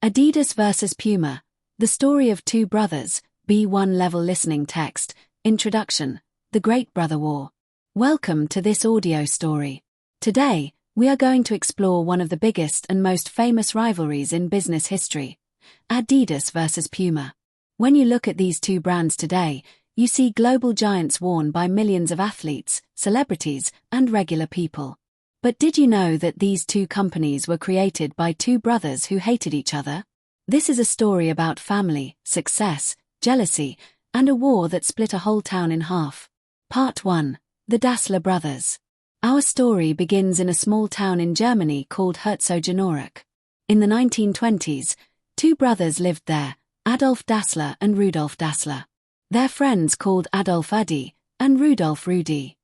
Adidas versus Puma, the story of two brothers, B1 level listening text, introduction, the Great Brother War. Welcome to this audio story. Today, we are going to explore one of the biggest and most famous rivalries in business history, Adidas versus Puma. When you look at these two brands today, you see global giants worn by millions of athletes, celebrities, and regular people. But did you know that these two companies were created by two brothers who hated each other? This is a story about family, success, jealousy, and a war that split a whole town in half. Part 1. The Dassler Brothers. Our story begins in a small town in Germany called Herzogenaurach. In the 1920s, two brothers lived there, Adolf Dassler and Rudolf Dassler. Their friends called Adolf Adi and Rudolf Rudi.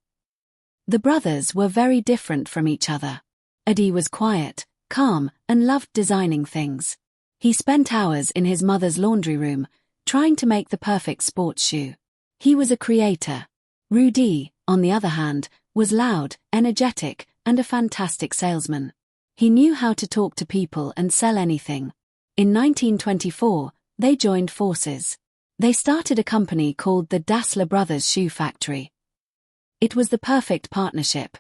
The brothers were very different from each other. Adi was quiet, calm, and loved designing things. He spent hours in his mother's laundry room, trying to make the perfect sports shoe. He was a creator. Rudi, on the other hand, was loud, energetic, and a fantastic salesman. He knew how to talk to people and sell anything. In 1924, they joined forces. They started a company called the Dassler Brothers Shoe Factory. It was the perfect partnership.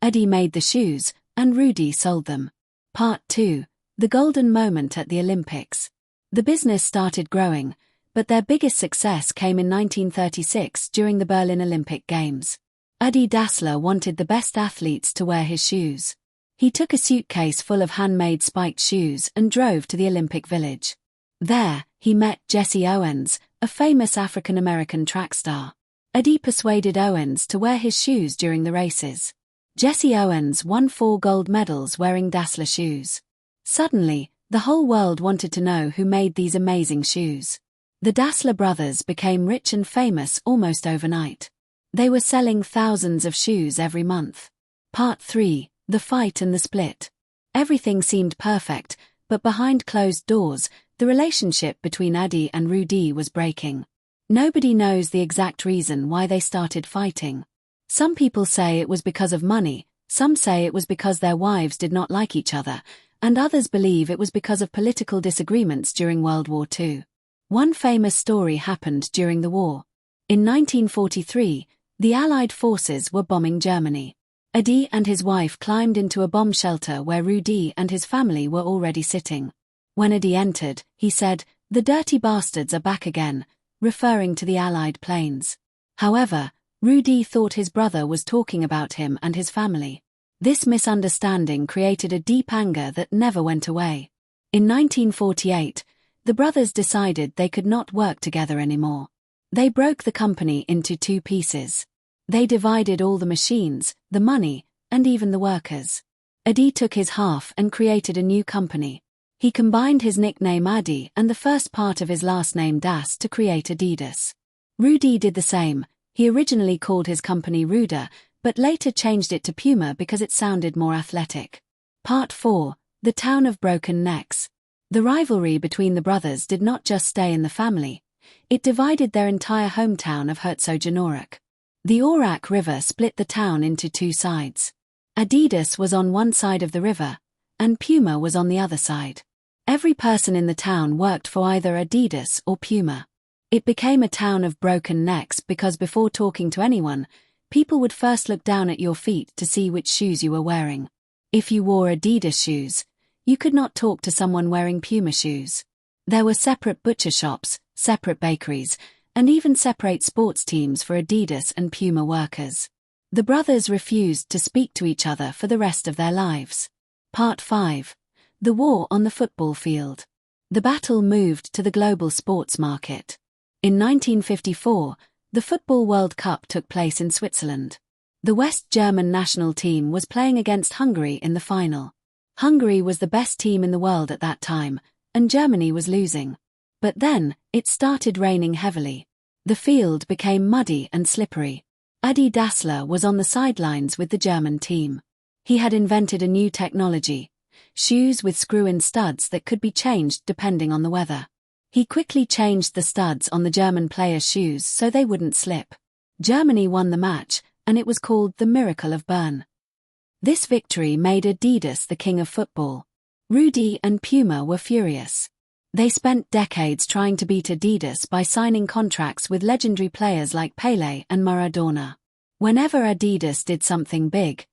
Adi made the shoes, and Rudi sold them. Part 2. The golden moment at the Olympics. The business started growing, but their biggest success came in 1936 during the Berlin Olympic Games. Adi Dassler wanted the best athletes to wear his shoes. He took a suitcase full of handmade spiked shoes and drove to the Olympic Village. There, he met Jesse Owens, a famous African-American track star. Adi persuaded Owens to wear his shoes during the races. Jesse Owens won 4 gold medals wearing Dassler shoes. Suddenly, the whole world wanted to know who made these amazing shoes. The Dassler brothers became rich and famous almost overnight. They were selling thousands of shoes every month. Part 3. The fight and the split. Everything seemed perfect, but behind closed doors, the relationship between Adi and Rudi was breaking. Nobody knows the exact reason why they started fighting. Some people say it was because of money, some say it was because their wives did not like each other, and others believe it was because of political disagreements during World War II. One famous story happened during the war. In 1943, the Allied forces were bombing Germany. Adi and his wife climbed into a bomb shelter where Rudi and his family were already sitting. When Adi entered, he said, "The dirty bastards are back again," referring to the Allied planes. However, Rudi thought his brother was talking about him and his family. This misunderstanding created a deep anger that never went away. In 1948, the brothers decided they could not work together anymore. They broke the company into 2 pieces. They divided all the machines, the money, and even the workers. Adi took his half and created a new company. He combined his nickname Adi and the first part of his last name Das to create Adidas. Rudi did the same. He originally called his company Ruda, but later changed it to Puma because it sounded more athletic. Part 4. The Town of Broken Necks. The rivalry between the brothers did not just stay in the family. It divided their entire hometown of Herzogenaurach. The Aurach River split the town into 2 sides. Adidas was on one side of the river, and Puma was on the other side. Every person in the town worked for either Adidas or Puma. It became a town of broken necks because before talking to anyone, people would first look down at your feet to see which shoes you were wearing. If you wore Adidas shoes, you could not talk to someone wearing Puma shoes. There were separate butcher shops, separate bakeries, and even separate sports teams for Adidas and Puma workers. The brothers refused to speak to each other for the rest of their lives. Part 5. The War on the Football Field. The battle moved to the global sports market. In 1954, the Football World Cup took place in Switzerland. The West German national team was playing against Hungary in the final. Hungary was the best team in the world at that time, and Germany was losing. But then, it started raining heavily. The field became muddy and slippery. Adi Dassler was on the sidelines with the German team. He had invented a new technology, shoes with screw-in studs that could be changed depending on the weather. He quickly changed the studs on the German players' shoes so they wouldn't slip. Germany won the match, and it was called the Miracle of Bern. This victory made Adidas the king of football. Rudi and Puma were furious. They spent decades trying to beat Adidas by signing contracts with legendary players like Pelé and Maradona. Whenever Adidas did something big,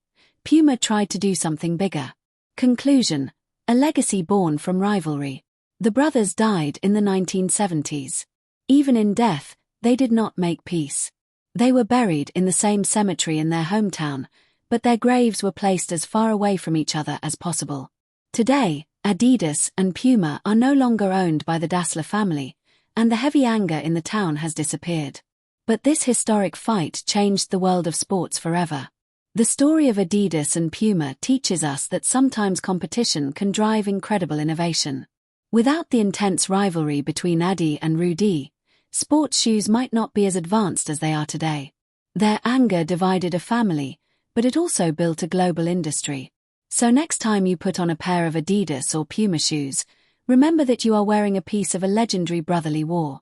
Puma tried to do something bigger. Conclusion: a legacy born from rivalry. The brothers died in the 1970s. Even in death, they did not make peace. They were buried in the same cemetery in their hometown, but their graves were placed as far away from each other as possible. Today, Adidas and Puma are no longer owned by the Dassler family, and the heavy anger in the town has disappeared. But this historic fight changed the world of sports forever. The story of Adidas and Puma teaches us that sometimes competition can drive incredible innovation. Without the intense rivalry between Adi and Rudy, sports shoes might not be as advanced as they are today. Their anger divided a family, but it also built a global industry. So next time you put on a pair of Adidas or Puma shoes, remember that you are wearing a piece of a legendary brotherly war.